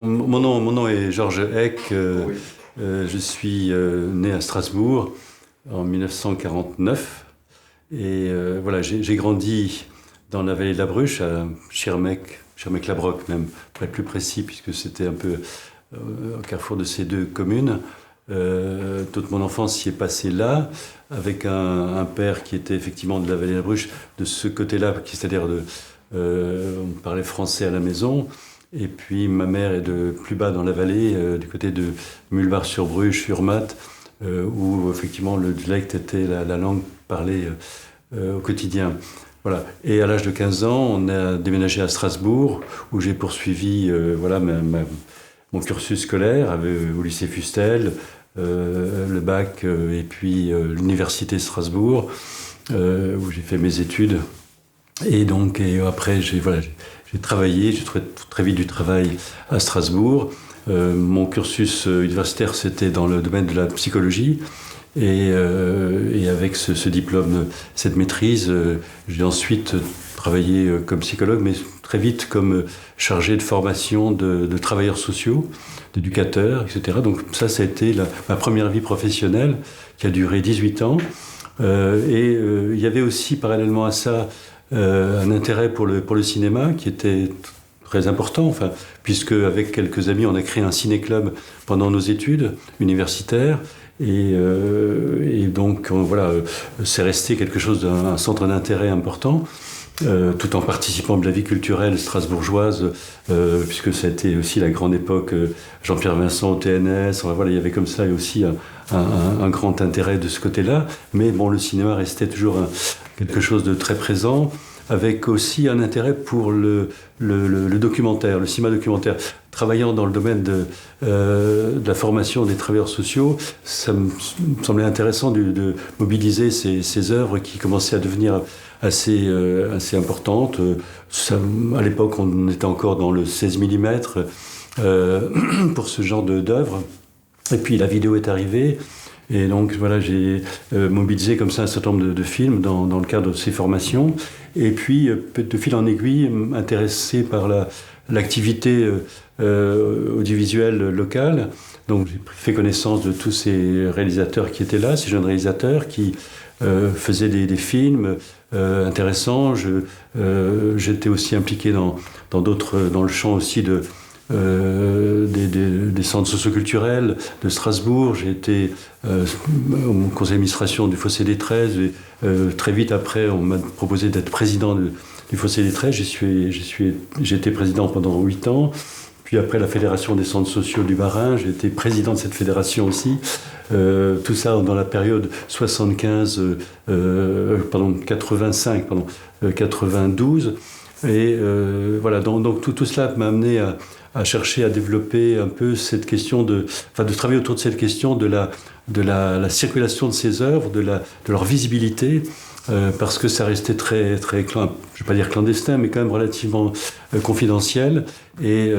Mon nom est Georges Eck. Oui. Je suis né à Strasbourg en 1949. Et voilà, j'ai grandi dans la vallée de la Bruche, à Schirmeck, Schirmeck-Labroc même, pour être plus précis, puisque c'était un peu au carrefour de ces deux communes. Toute mon enfance s'y est passée là, avec un père qui était effectivement de la vallée de la Bruche, de ce côté-là, c'est-à-dire on parlait français à la maison. Et puis ma mère est de plus bas dans la vallée, du côté de Mulbar-sur-Bruche, Urmat, où effectivement le dialecte était la langue parlée au quotidien. Voilà. Et à l'âge de 15 ans, on a déménagé à Strasbourg, où j'ai poursuivi voilà, mon cursus scolaire au lycée Fustel, le bac, et puis l'université de Strasbourg, où j'ai fait mes études. Et après, j'ai travaillé, j'ai trouvé très vite du travail à Strasbourg. Mon cursus universitaire, c'était dans le domaine de la psychologie. Et avec ce diplôme, cette maîtrise, j'ai ensuite travaillé comme psychologue, mais très vite comme chargé de formation de travailleurs sociaux, d'éducateurs, etc. Donc ça a été ma première vie professionnelle, qui a duré 18 ans. Il y avait aussi, parallèlement à ça, un intérêt pour le cinéma qui était très important, enfin, puisque avec quelques amis, on a créé un ciné-club pendant nos études universitaires. Et donc, voilà, c'est resté quelque chose d'un centre d'intérêt important, tout en participant de la vie culturelle strasbourgeoise, puisque ça a été aussi la grande époque Jean-Pierre Vincent au TNS. Voilà, il y avait comme ça aussi un grand intérêt de ce côté-là. Mais bon, le cinéma restait toujours quelque chose de très présent, avec aussi un intérêt pour le documentaire, le cinéma documentaire. Travaillant dans le domaine de la formation des travailleurs sociaux, ça me semblait intéressant de mobiliser ces œuvres qui commençaient à devenir assez importantes. À l'époque, on était encore dans le 16 mm pour ce genre d'œuvres. Et puis la vidéo est arrivée. Et donc voilà, j'ai mobilisé comme ça un certain nombre de films dans le cadre de ces formations. Et puis, de fil en aiguille, intéressé par l'activité audiovisuelle locale. Donc j'ai fait connaissance de tous ces réalisateurs qui étaient là, ces jeunes réalisateurs qui faisaient des films intéressants. J'étais aussi impliqué dans le champ aussi des centres socioculturels de Strasbourg. J'ai été au conseil d'administration du Fossé des 13. Et, très vite après, on m'a proposé d'être président du Fossé des 13. J'ai été président pendant 8 ans. Puis après la Fédération des centres sociaux du Bas-Rhin, j'ai été président de cette fédération aussi. Tout ça dans la période 85, 92. Et voilà, donc tout cela m'a amené à chercher à développer un peu cette question de travailler autour de cette question de la circulation de ces œuvres, de leur visibilité, parce que ça restait très, très, je ne vais pas dire clandestin, mais quand même relativement confidentiel. Et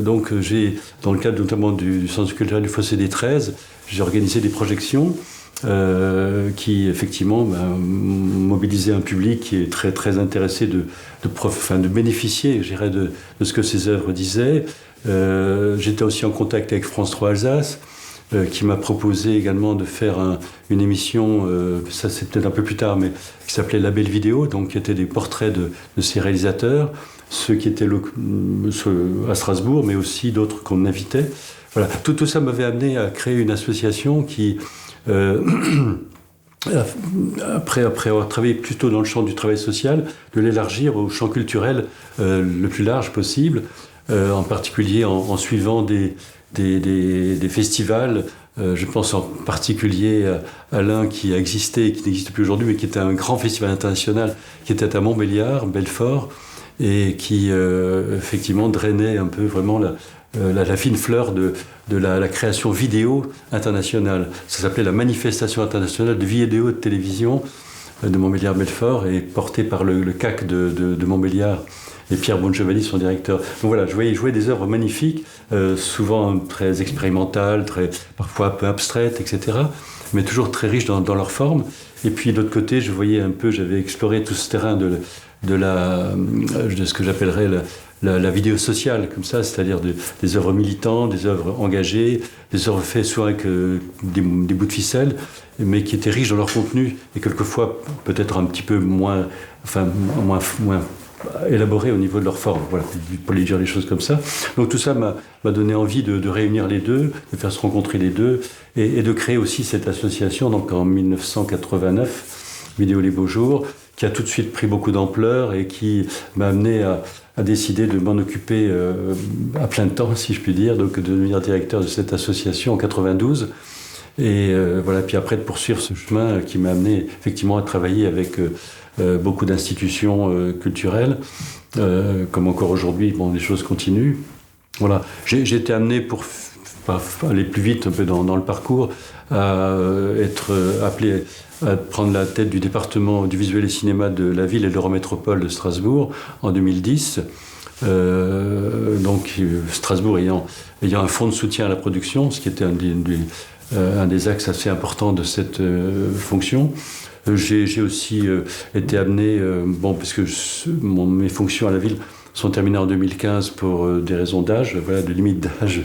donc dans le cadre notamment du Centre culturel du Fossé des 13, j'ai organisé des projections qui effectivement mobilisaient un public qui est très, très intéressé de bénéficier, je dirais, de ce que ces œuvres disaient. J'étais aussi en contact avec France 3 Alsace, qui m'a proposé également de faire une émission, ça c'est peut-être un peu plus tard, mais qui s'appelait La Belle Vidéo, donc qui étaient des portraits de ces réalisateurs, ceux qui étaient à Strasbourg, mais aussi d'autres qu'on invitait. Voilà, tout ça m'avait amené à créer une association qui, après avoir travaillé plutôt dans le champ du travail social, de l'élargir au champ culturel le plus large possible, en particulier en suivant des festivals. Je pense en particulier à l'un qui a existé et qui n'existe plus aujourd'hui, mais qui était un grand festival international, qui était à Montbéliard, Belfort, et qui effectivement drainait un peu vraiment la fine fleur de la création vidéo internationale. Ça s'appelait la Manifestation internationale de vidéo et de télévision de Montbéliard-Belfort, et porté par le CAC de Montbéliard, et Pierre Bonchevalier, son directeur. Donc voilà, je voyais jouer des œuvres magnifiques, souvent très expérimentales, parfois un peu abstraites, etc., mais toujours très riches dans leur forme. Et puis de l'autre côté, j'avais exploré tout ce terrain de ce que j'appellerais la vidéo sociale, comme ça, c'est-à-dire des œuvres militantes, des œuvres engagées, des œuvres faites soit avec des bouts de ficelle, mais qui étaient riches dans leur contenu, et quelquefois peut-être un petit peu moins élaborés au niveau de leur forme, voilà, pour les dire les choses comme ça. Donc tout ça m'a donné envie de réunir les deux, de faire se rencontrer les deux, et de créer aussi cette association, donc en 1989, Vidéo les Beaux Jours, qui a tout de suite pris beaucoup d'ampleur et qui m'a amené à décider de m'en occuper à plein temps, si je puis dire, donc de devenir directeur de cette association en 92. Et voilà, puis après de poursuivre ce chemin qui m'a amené effectivement à travailler avec beaucoup d'institutions culturelles, comme encore aujourd'hui, bon, les choses continuent. Voilà, j'ai été amené pour aller plus vite un peu dans le parcours, à être appelé à prendre la tête du département du visuel et cinéma de la ville et de l'Eurométropole de Strasbourg en 2010. Donc Strasbourg ayant un fonds de soutien à la production, ce qui était un des axes assez importants de cette fonction. J'ai aussi été amené, puisque mes fonctions à la ville sont terminées en 2015 pour des raisons d'âge, voilà, de limite d'âge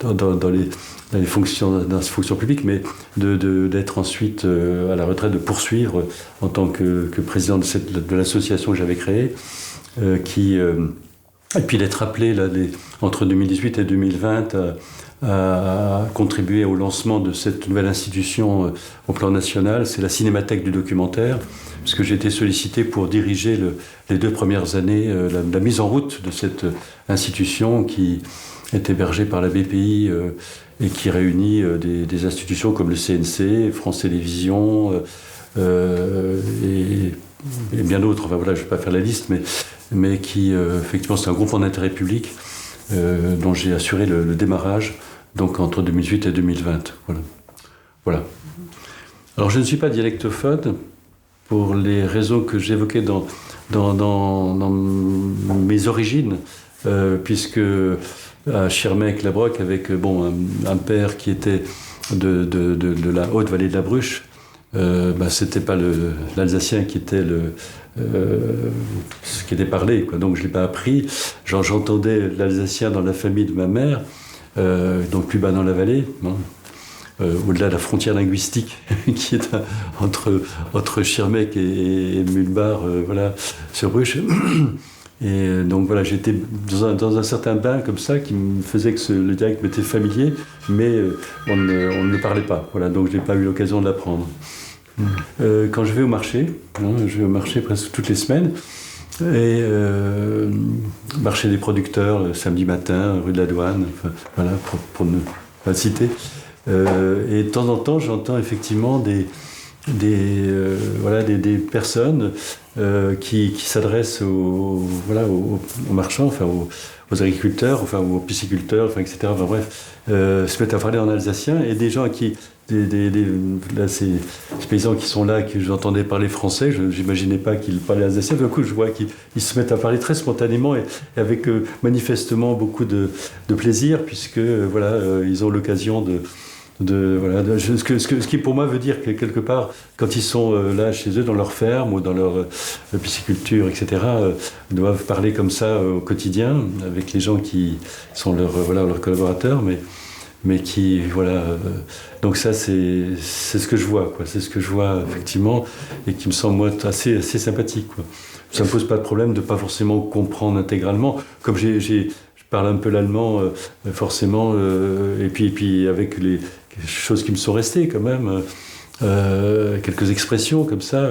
dans les fonctions, dans ces fonctions publiques, mais d'être ensuite à la retraite, de poursuivre en tant que président de l'association que j'avais créée, et puis d'être appelé là, entre 2018 et 2020 à contribuer au lancement de cette nouvelle institution au plan national, c'est la Cinémathèque du documentaire, puisque j'ai été sollicité pour diriger les 2 premières années la mise en route de cette institution qui est hébergée par la BPI et qui réunit des institutions comme le CNC, France Télévisions et bien d'autres. Enfin voilà, je ne vais pas faire la liste, mais qui effectivement c'est un groupement d'intérêt public dont j'ai assuré le démarrage, donc entre 2008 et 2020. Voilà. Alors je ne suis pas dialectophone pour les raisons que j'évoquais dans mes origines, puisque à Schirmeck-Labroc, avec un père qui était de la haute vallée de la Bruche, c'était pas l'alsacien qui était ce qui était parlé, quoi. Donc je l'ai pas appris. J'entendais l'alsacien dans la famille de ma mère, donc plus bas dans la vallée, hein, au-delà de la frontière linguistique qui est entre Schirmeck et Mulbar, sur Bruche. Et donc voilà, j'étais dans un certain bain comme ça qui me faisait que le dialecte m'était familier, mais on ne parlait pas. Voilà, donc je n'ai pas eu l'occasion de l'apprendre. Quand je vais au marché, je vais au marché presque toutes les semaines, et marché des producteurs, le samedi matin, rue de la Douane, voilà, pour ne pas citer. Et de temps en temps, j'entends effectivement des personnes qui s'adressent aux marchands, enfin aux agriculteurs, enfin aux pisciculteurs, enfin, etc. Enfin, bref, se mettent à parler en alsacien, et des gens ces paysans qui sont là, que j'entendais parler français, je n'imaginais pas qu'ils parlaient alsacien. D'un coup, je vois qu'ils se mettent à parler très spontanément et avec manifestement beaucoup de plaisir, puisque ils ont l'occasion ce qui pour moi veut dire que quelque part, quand ils sont là chez eux, dans leur ferme ou dans leur pisciculture, etc., doivent parler comme ça au quotidien avec les gens qui sont leurs collaborateurs, mais qui donc ça c'est ce que je vois, quoi. C'est ce que je vois effectivement, et qui me semble moi assez sympathique, quoi. Ça me pose pas de problème de pas forcément comprendre intégralement, comme je parle un peu l'allemand forcément, et puis avec les choses qui me sont restées quand même, quelques expressions comme ça,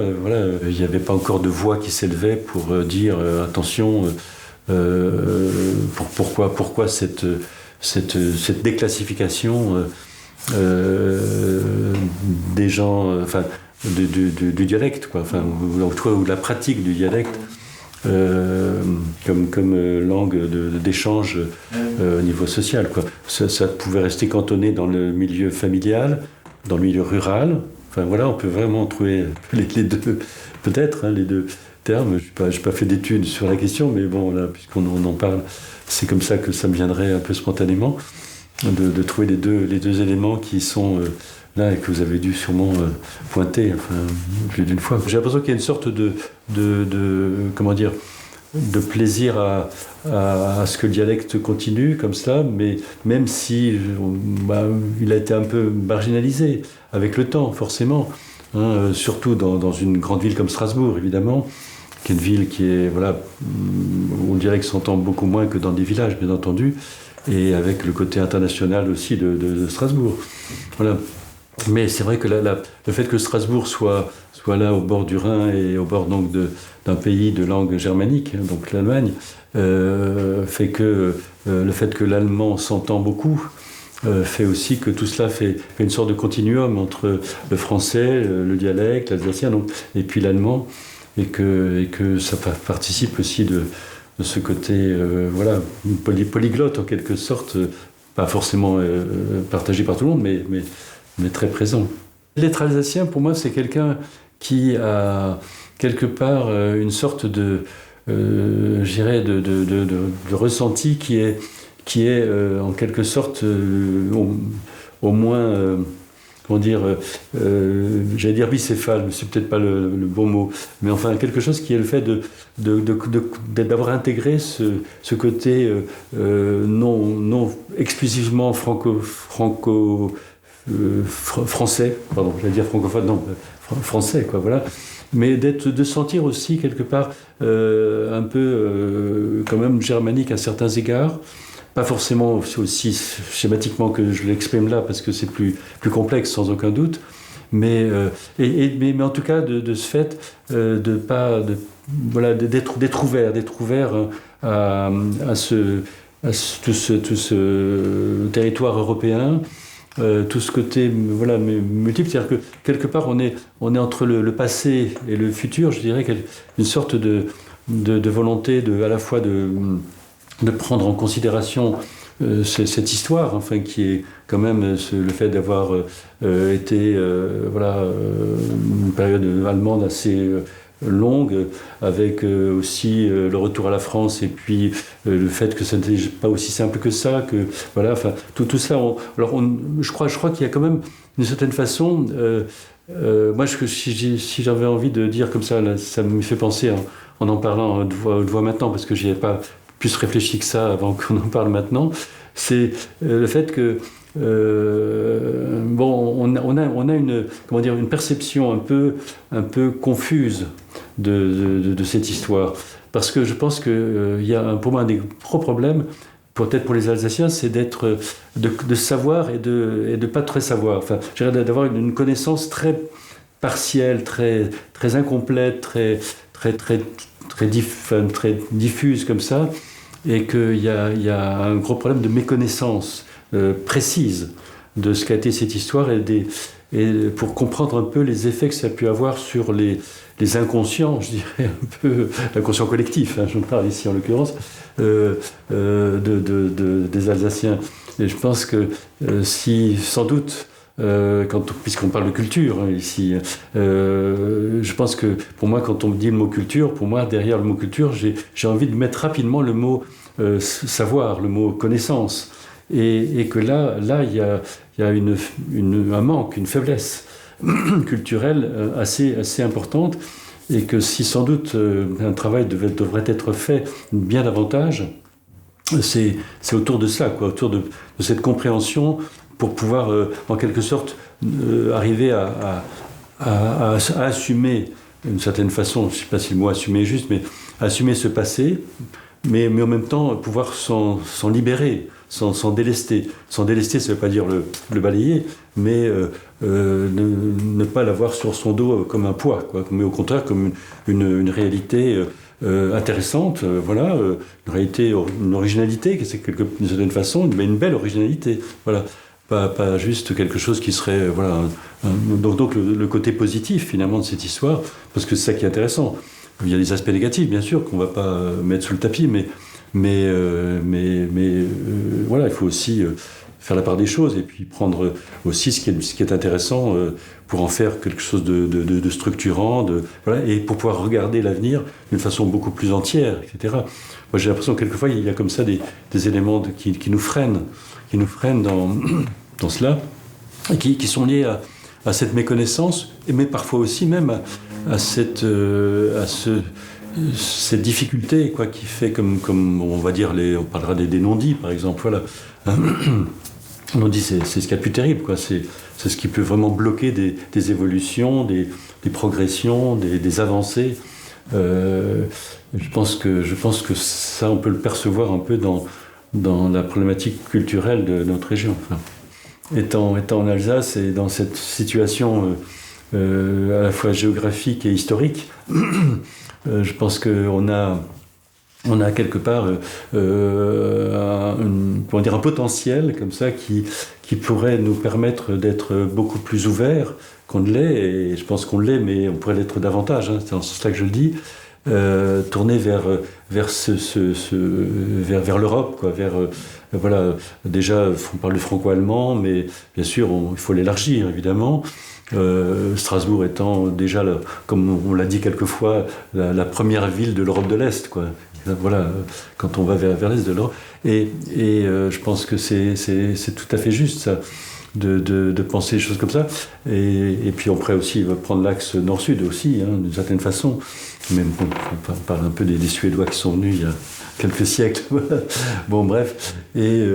il n'y avait pas encore de voix qui s'élevait pour dire attention, pourquoi cette déclassification des gens, du dialecte, quoi, ou de la pratique du dialecte comme langue d'échange au niveau social, quoi. Ça pouvait rester cantonné dans le milieu familial, dans le milieu rural. Enfin voilà, on peut vraiment trouver les deux, peut-être, les deux termes. Je n'ai pas fait d'études sur la question, mais bon, là, puisqu'on en parle, c'est comme ça que ça me viendrait un peu spontanément, de trouver les deux éléments qui sont là et que vous avez dû sûrement pointer, plus d'une fois. J'ai l'impression qu'il y a une sorte comment dire, de plaisir à ce que le dialecte continue comme ça, mais même si il a été un peu marginalisé avec le temps, forcément, hein, surtout dans une grande ville comme Strasbourg, évidemment, qui est une ville qui est, voilà, où le dialecte s'entend beaucoup moins que dans des villages, bien entendu, et avec le côté international aussi de Strasbourg. Voilà. Mais c'est vrai que le fait que Strasbourg soit là au bord du Rhin et au bord donc d'un pays de langue germanique, hein, donc l'Allemagne, fait que le fait que l'allemand s'entend beaucoup fait aussi que tout cela fait une sorte de continuum entre le français, le dialecte, l'alsacien, donc, et puis l'allemand, et que ça participe aussi de ce côté voilà, polyglotte en quelque sorte, pas forcément partagé par tout le monde, mais très présent. L'être alsacien, pour moi, c'est quelqu'un qui a quelque part une sorte je dirais, de ressenti qui est en quelque sorte au moins, comment dire, j'allais dire bicéphale, mais c'est peut-être pas le bon mot, mais enfin quelque chose qui est le fait d'avoir intégré ce côté non exclusivement français, pardon, j'allais dire francophone, non, français, quoi, voilà. Mais de sentir aussi quelque part un peu quand même germanique à certains égards, pas forcément aussi schématiquement que je l'exprime là, parce que c'est plus complexe sans aucun doute, mais en tout cas de ce fait voilà, d'être ouvert à tout ce territoire européen. Tout ce côté voilà, multiple, c'est-à-dire que quelque part on est entre le passé et le futur, je dirais, une sorte de volonté à la fois de prendre en considération cette histoire, enfin, qui est quand même le fait d'avoir été voilà, une période allemande assez longue, avec aussi le retour à la France, et puis le fait que ça n'était pas aussi simple que ça, que voilà, enfin tout ça. Je crois qu'il y a quand même d'une certaine façon. Moi, si j'avais envie de dire comme ça, là, ça me fait penser en parlant de voix maintenant, parce que j'y ai pas plus réfléchi que ça avant qu'on en parle maintenant. C'est le fait que bon, on a une perception un peu confuse de cette histoire, parce que je pense que il y a pour moi un des gros problèmes, peut-être pour les Alsaciens, c'est de savoir et de pas très savoir. Enfin, d'avoir une connaissance très partielle, très incomplète, très diffuse comme ça, et qu'il y a un gros problème de méconnaissance précise de ce qu'a été cette histoire, et pour comprendre un peu les effets que ça a pu avoir sur les inconscients, je dirais un peu, l'inconscient collectif, hein, je parle ici en l'occurrence, des Alsaciens. Et je pense que si, sans doute, puisqu'on parle de culture hein, ici, je pense que pour moi, quand on me dit le mot culture, pour moi, derrière le mot culture, j'ai envie de mettre rapidement le mot savoir, le mot connaissance. Et que là, il y a un manque, une faiblesse culturelle assez importante, et que si sans doute un travail devrait être fait bien davantage, c'est autour de ça, quoi, autour de cette compréhension, pour pouvoir en quelque sorte arriver à assumer d'une certaine façon, je ne sais pas si le mot assumer est juste, mais assumer ce passé, mais en même temps pouvoir s'en libérer, s'en délester. S'en délester, ça ne veut pas dire le balayer, mais ne pas l'avoir sur son dos comme un poids, quoi, mais au contraire comme une réalité intéressante, voilà, une réalité, une originalité, c'est d'une certaine façon, mais une belle originalité, voilà. Pas juste quelque chose qui serait, voilà, donc le côté positif finalement de cette histoire, parce que c'est ça qui est intéressant. Il y a des aspects négatifs, bien sûr, qu'on ne va pas mettre sous le tapis, mais voilà, il faut aussi faire la part des choses, et puis prendre aussi ce qui est intéressant pour en faire quelque chose de structurant, voilà, et pour pouvoir regarder l'avenir d'une façon beaucoup plus entière, etc. Moi, j'ai l'impression que quelquefois, il y a comme ça des éléments qui nous freinent dans cela, et qui sont liés à cette méconnaissance, mais parfois aussi même à ce cette difficulté, quoi, qui fait comme on va dire, on parlera des non-dits, par exemple, voilà. Non-dits, c'est ce qu'il y a de plus terrible, quoi. C'est ce qui peut vraiment bloquer des évolutions, des progressions, des avancées. Je pense que ça, on peut le percevoir un peu dans la problématique culturelle de notre région. Enfin, étant en Alsace et dans cette situation à la fois géographique et historique, je pense qu'on a quelque part un potentiel comme ça qui pourrait nous permettre d'être beaucoup plus ouverts qu'on ne l'est, et je pense qu'on l'est, mais on pourrait l'être davantage, hein, c'est dans ce sens-là que je le dis, tourner vers l'Europe, quoi, voilà, déjà on parle du franco-allemand, mais bien sûr il faut l'élargir évidemment. Strasbourg étant déjà, comme on l'a dit quelquefois, la première ville de l'Europe de l'Est, quoi. Voilà, quand on va vers l'Est de l'Europe. Et je pense que c'est tout à fait juste, ça, de penser des choses comme ça. Et puis on pourrait aussi prendre l'axe nord-sud aussi, hein, d'une certaine façon. Même on parle un peu des Suédois qui sont venus il y a quelques siècles. Bon, bref. Et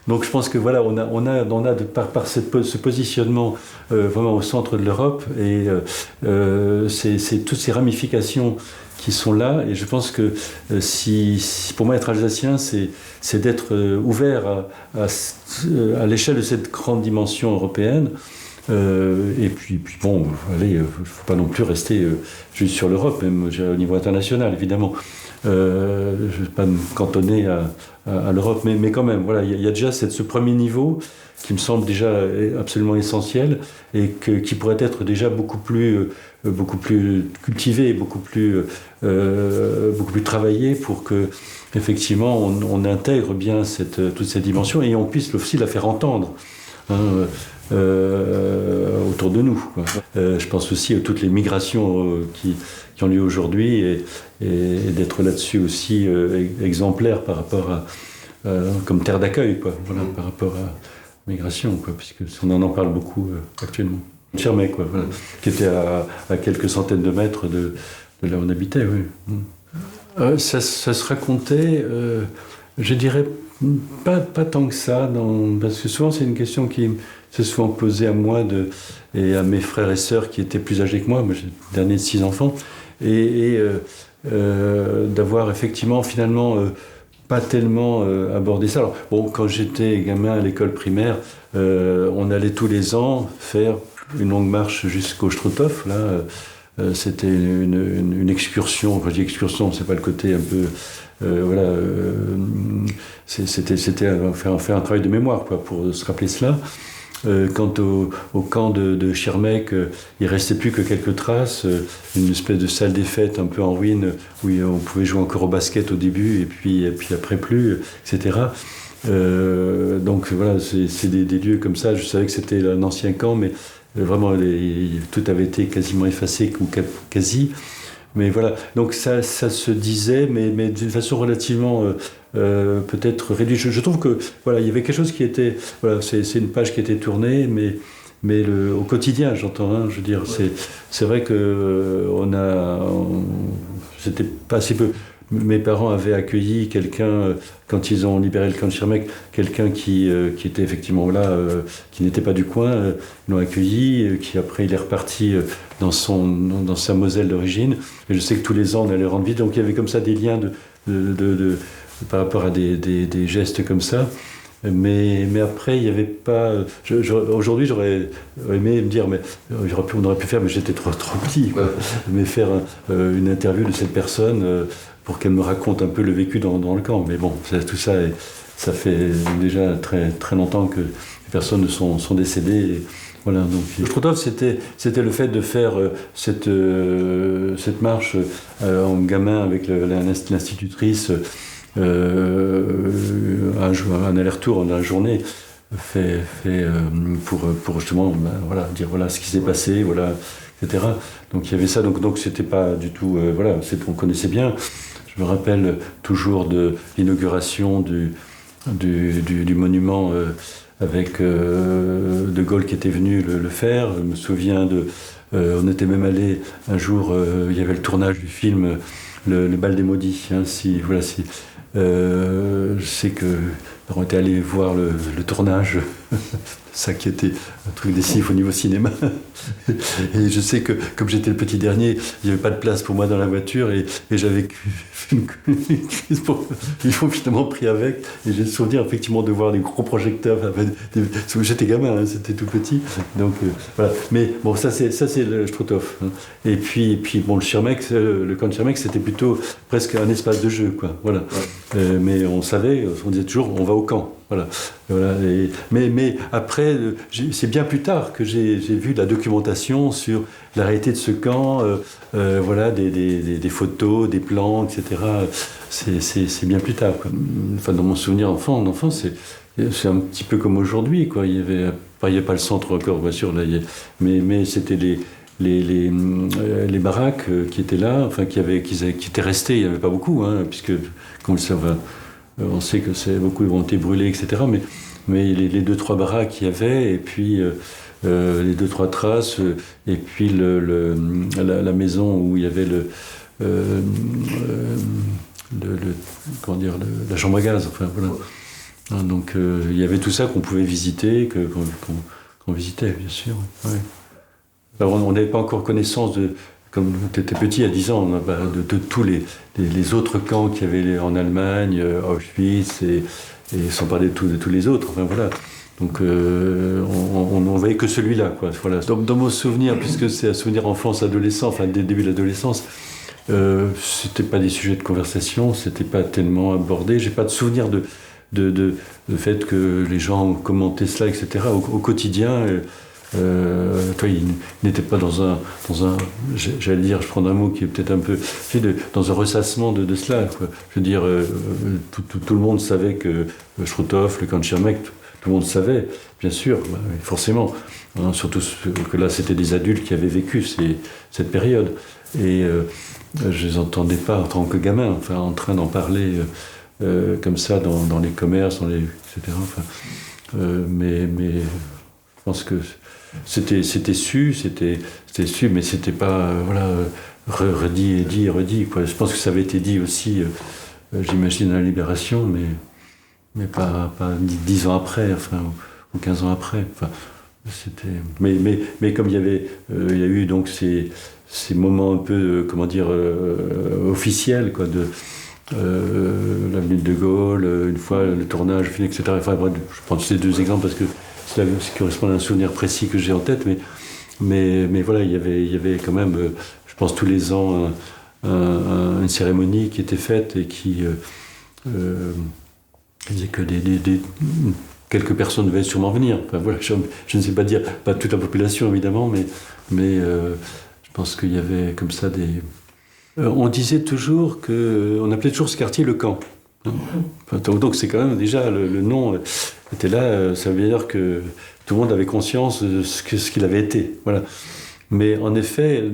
donc je pense que voilà, on a par ce positionnement vraiment au centre de l'Europe, et c'est toutes ces ramifications qui sont là, et je pense que si pour moi être alsacien, c'est d'être ouvert à l'échelle de cette grande dimension européenne. Et puis bon, allez, il ne faut pas non plus rester juste sur l'Europe, même au niveau international, évidemment. Je ne vais pas me cantonner à l'Europe, mais quand même, voilà, il y a déjà ce premier niveau qui me semble déjà absolument essentiel, et qui pourrait être déjà beaucoup plus cultivé, beaucoup plus travaillé, pour que effectivement on intègre bien toute cette dimension, et on puisse aussi la faire entendre, hein, autour de nous, quoi. Je pense aussi à toutes les migrations qui ont lieu aujourd'hui, et d'être là-dessus aussi exemplaire par rapport à comme terre d'accueil, quoi. Voilà, par rapport à migration, quoi, puisque on en parle beaucoup actuellement. Schirmeck, quoi, voilà, qui était à quelques centaines de mètres de là où on habitait, oui. Ça se racontait, je dirais, pas tant que ça, parce que souvent c'est une question qui s'est souvent posée à moi et à mes frères et sœurs qui étaient plus âgés que moi. Moi, j'ai le dernier de 6 enfants, et d'avoir effectivement, finalement, pas tellement abordé ça. Alors, bon, quand j'étais gamin à l'école primaire, on allait tous les ans faire une longue marche jusqu'au Struthof, là. C'était une excursion. Quand je dis excursion, c'est pas le côté un peu voilà, c'était faire un travail de mémoire, quoi, pour se rappeler cela. Quant au camp de Schirmeck, il restait plus que quelques traces, une espèce de salle des fêtes un peu en ruine, où on pouvait jouer encore au basket au début, et puis après plus, etc. Donc voilà, c'est des lieux comme ça. Je savais que c'était un ancien camp, mais vraiment tout avait été quasiment effacé, ou quasi. Mais voilà, donc ça se disait, mais d'une façon relativement peut-être réduite. Je trouve que voilà, il y avait quelque chose qui était, voilà, c'est une page qui était tournée, mais au quotidien, j'entends, hein, je veux dire, c'est vrai que c'était pas assez peu. Mes parents avaient accueilli quelqu'un, quand ils ont libéré le camp de Schirmeck, quelqu'un qui était effectivement là, qui n'était pas du coin. Ils l'ont accueilli, qui après il est reparti dans sa Moselle d'origine. Et je sais que tous les ans on allait rendre visite, donc il y avait comme ça des liens par rapport à des gestes comme ça. Mais après, il n'y avait pas. Aujourd'hui, j'aurais aimé me dire, mais on aurait pu faire, mais j'étais trop petit, quoi. Mais faire une interview de cette personne pour qu'elle me raconte un peu le vécu dans le camp. Mais bon, tout ça, ça fait déjà très, très longtemps que les personnes sont décédées. Et voilà, donc le Struthof, c'était le fait de faire cette marche en gamin avec l'institutrice. Un aller-retour dans la journée fait pour justement voilà, dire voilà ce qui s'est passé, voilà, etc. Donc il y avait ça, donc c'était pas du tout voilà, on connaissait bien. Je me rappelle toujours de l'inauguration du monument avec De Gaulle qui était venu le faire. Je me souviens On était même allé un jour, il y avait le tournage du film le Bal des Maudits. Hein, je sais qu'on était allé voir le tournage, ça qui était un truc décisif au niveau cinéma. Et je sais que, comme j'étais le petit dernier, il n'y avait pas de place pour moi dans la voiture et j'avais fait une crise. Ils m'ont finalement pris avec. Et j'ai le souvenir, effectivement, de voir les gros projecteurs. J'étais gamin, hein, c'était tout petit. Donc, voilà. Mais bon, ça, c'est le Struthof. Hein. Et puis, bon, le camp de Schirmeck, c'était plutôt presque un espace de jeu, quoi. Voilà. Ouais. Mais on savait, on disait toujours, on va au camp. Voilà. Mais après, c'est bien plus tard que j'ai vu la documentation sur la réalité de ce camp, voilà, des photos, des plans, etc. C'est bien plus tard, quoi. Enfin, dans mon souvenir enfant, c'est un petit peu comme aujourd'hui, quoi. Il y avait pas le centre encore, bien sûr, là, mais c'était les baraques qui étaient là, enfin, qui étaient restées. Il n'y en avait pas beaucoup, hein, puisque, comme le savent, on sait que beaucoup ont été brûlés, etc. Mais les 2-3 baraques qu'il y avait, et puis les 2-3 traces, et puis la maison où il y avait la chambre à gaz. Enfin, voilà. Donc il y avait tout ça qu'on pouvait visiter, qu'on visitait, bien sûr. Ouais. Alors, on n'avait pas encore connaissance comme tu étais petit, à 10 ans, de tous les autres camps qu'il y avait en Allemagne, Auschwitz, et sans parler de tous les autres. Enfin, voilà. Donc, on ne voyait que celui-là, quoi. Voilà. Dans mon souvenir, puisque c'est un souvenir enfance-adolescent, enfin, dès le début de l'adolescence, c'était pas des sujets de conversation, c'était pas tellement abordé. J'ai pas de souvenir de fait que les gens commentaient cela, etc. Au quotidien. Il n'était pas dans un j'allais dire, je prends un mot qui est peut-être un peu dans un ressassement de cela, quoi. Je veux dire, tout le monde savait que Struthof, le camp de Schirmeck, tout le monde savait, bien sûr, forcément, hein, surtout que là c'était des adultes qui avaient vécu cette période, et je les entendais pas en tant que gamin, enfin, en train d'en parler comme ça dans les commerces, etc. Enfin, mais je pense que c'était su, mais c'était pas redit, quoi. Je pense que ça avait été dit aussi, j'imagine, à la Libération, mais pas 10 ans après, enfin, ou 15 ans après. Enfin, c'était. Mais comme il y a eu donc ces moments un peu, comment dire, officiels, quoi, de l'avenue de Gaulle, une fois le tournage, etc. Enfin, je prends ces 2 exemples parce que c'est ce qui correspond à un souvenir précis que j'ai en tête, mais voilà, il y avait quand même, je pense, tous les ans une cérémonie qui était faite et qui disait que quelques personnes devaient sûrement venir. Enfin, voilà, je ne sais pas dire, pas toute la population évidemment, mais je pense qu'il y avait comme ça des. On disait toujours on appelait toujours ce quartier le camp. Donc c'est quand même déjà le nom était là, ça veut dire que tout le monde avait conscience de ce qu'il avait été. Voilà. Mais en effet,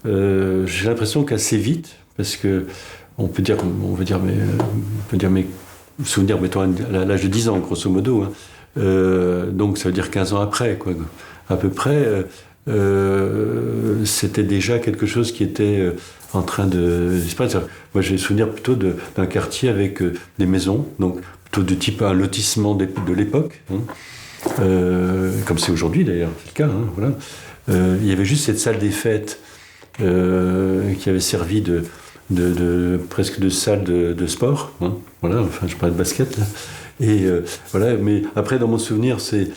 j'ai l'impression qu'assez vite, parce que on peut dire mes souvenirs, mettons à l'âge de 10 ans, grosso modo, hein, donc ça veut dire 15 ans après, quoi, à peu près, c'était déjà quelque chose qui était en train de disparaître. Moi, j'ai le souvenir plutôt d'un quartier avec des maisons, donc plutôt de type un lotissement de l'époque, hein, comme c'est aujourd'hui d'ailleurs, c'est le cas. Hein, voilà. Il y avait juste cette salle des fêtes qui avait servi presque de salle de sport. Hein, voilà, enfin, je parlais de basket. Là. Et voilà, mais après, dans mon souvenir, c'était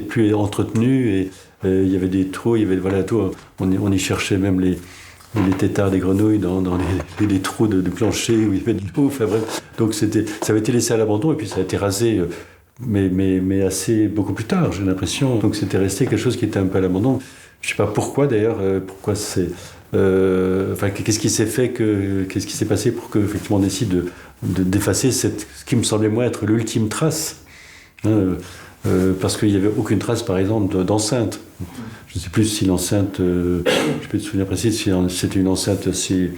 plus entretenu et il y avait des trous, il y avait tout. On y cherchait même les têtards des grenouilles dans les trous de plancher où il y avait de l'eau. Enfin bref, donc ça avait été laissé à l'abandon et puis ça a été rasé, mais beaucoup plus tard, j'ai l'impression. Donc c'était resté quelque chose qui était un peu à l'abandon. Je sais pas pourquoi d'ailleurs, pourquoi c'est. Enfin, qu'est-ce qui s'est passé pour qu'effectivement on décide d'effacer ce qui me semblait moi être l'ultime trace, hein, parce qu'il n'y avait aucune trace, par exemple, d'enceinte. Je ne sais plus si l'enceinte, je peux te souvenir précis, si c'était une enceinte assez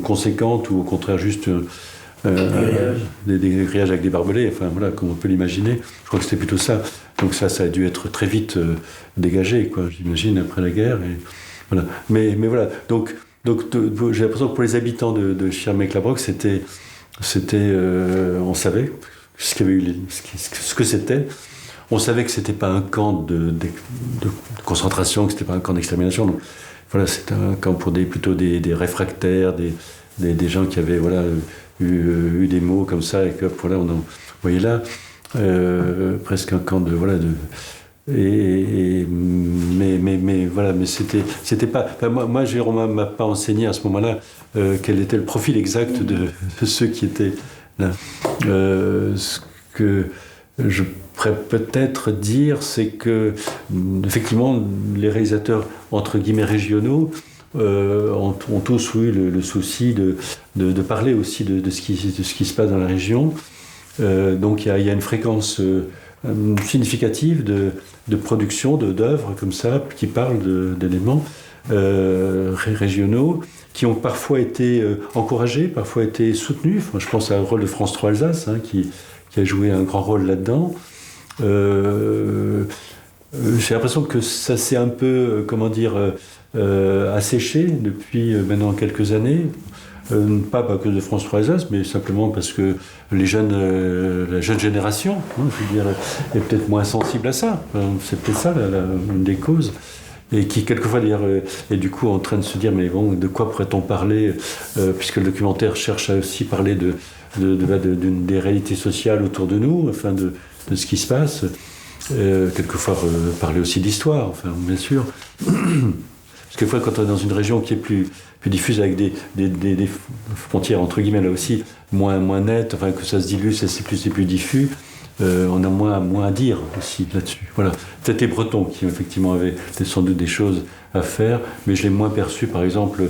conséquente ou au contraire juste des grillages avec des barbelés, enfin voilà, comme on peut l'imaginer. Je crois que c'était plutôt ça. Donc ça a dû être très vite dégagé, quoi, j'imagine, après la guerre. Et, voilà. Mais voilà, donc j'ai l'impression que pour les habitants de Schirmeck-Labroque, on savait ce qu'il y avait eu, ce que c'était. On savait que c'était pas un camp de concentration, que c'était pas un camp d'extermination. Donc, voilà, c'était un camp pour plutôt des réfractaires, des gens qui avaient voilà, eu des mots comme ça, et que voilà, vous voyez là, presque un camp de. Voilà, mais voilà, mais c'était pas. Enfin, moi, Jérôme m'a pas enseigné à ce moment-là quel était le profil exact de ceux qui étaient là. Ce que je pourrais peut-être dire, c'est que effectivement, les réalisateurs entre guillemets régionaux ont tous eu le souci de parler aussi de ce qui se passe dans la région. Donc il y a une fréquence significative de production, d'œuvres comme ça, qui parlent d'éléments régionaux, qui ont parfois été encouragés, parfois été soutenus. Enfin, je pense au rôle de France 3 Alsace, hein, qui a joué un grand rôle là-dedans. J'ai l'impression que ça s'est un peu, asséché depuis maintenant quelques années. Pas à cause de France 3 Alsace, mais simplement parce que la jeune génération, hein, je veux dire, est peut-être moins sensible à ça. C'est peut-être ça une des causes. Et qui, quelquefois, d'ailleurs, est du coup en train de se dire, mais bon, de quoi pourrait-on parler, puisque le documentaire cherche à aussi parler des réalités sociales autour de nous, enfin de ce qui se passe. Quelquefois, parler aussi d'histoire, enfin, bien sûr. Parce que quelquefois, quand on est dans une région qui est plus diffuse, avec des frontières, entre guillemets, là aussi, moins nettes, enfin, que ça se dilue, c'est plus diffus, on a moins à dire aussi là-dessus. Voilà. Peut-être les Bretons qui, effectivement, avaient sans doute des choses à faire, mais je l'ai moins perçu, par exemple,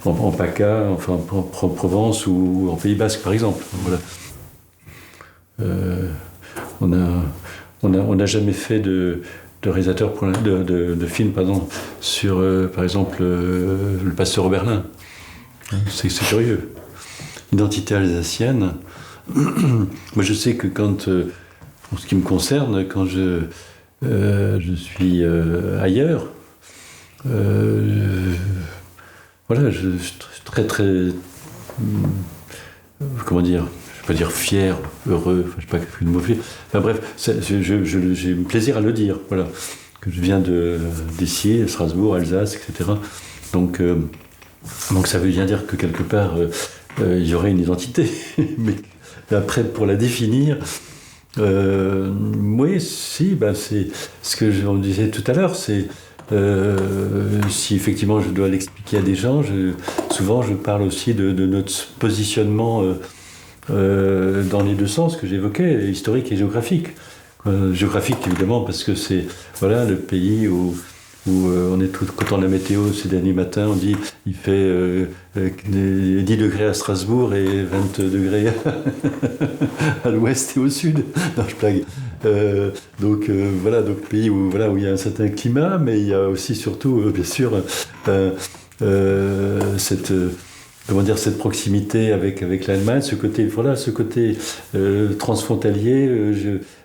en PACA, enfin, en Provence ou en Pays Basque, par exemple. Voilà. On n'a jamais fait de réalisateur de film sur, par exemple, le pasteur Oberlin. C'est curieux. Identité alsacienne. Moi, je sais que quand, en ce qui me concerne, quand je suis ailleurs, voilà, je suis très, comment dire, je ne vais pas dire fier, heureux, je ne sais pas quel mot fier. Enfin bref, j'ai plaisir à le dire, voilà, que je viens d'ici, Strasbourg, Alsace, etc. Donc ça veut bien dire que quelque part, il y aurait une identité. Mais après, pour la définir, oui, si, c'est ce que on disait tout à l'heure, c'est si effectivement je dois l'expliquer à des gens, souvent je parle aussi de notre positionnement dans les deux sens que j'évoquais, historique et géographique. Géographique évidemment parce que c'est voilà, le pays où on est quand on a la météo ces derniers matins, on dit il fait 10 degrés à Strasbourg et 20 degrés à l'ouest et au sud. Non, je blague. Donc pays où il y a un certain climat, mais il y a aussi surtout bien sûr cette proximité avec l'Allemagne, ce côté transfrontalier,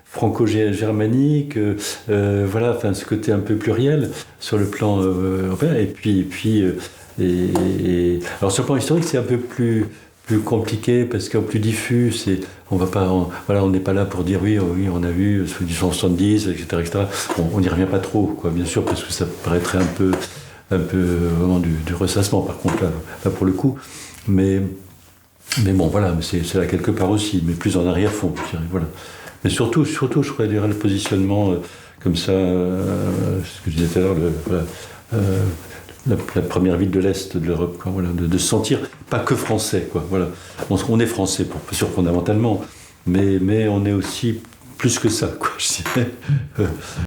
franco-germanique, ce côté un peu pluriel sur le plan européen. Et puis alors sur le plan historique, c'est un peu plus compliqué parce qu'en plus diffus, on n'est pas là pour dire oui, on a vu sous 1870, etc. On n'y revient pas trop, quoi, bien sûr, parce que ça paraîtrait un peu vraiment du ressassement, par contre, là pour le coup. Mais bon, voilà, c'est là quelque part aussi, mais plus en arrière-fond, je dirais, voilà. Mais surtout, je crois dire le positionnement comme ça, ce que je disais tout à l'heure, la première ville de l'Est de l'Europe, quoi, voilà, de se sentir pas que français, quoi, voilà. On est français, bien sûr, fondamentalement, mais on est aussi plus que ça, quoi, je dirais.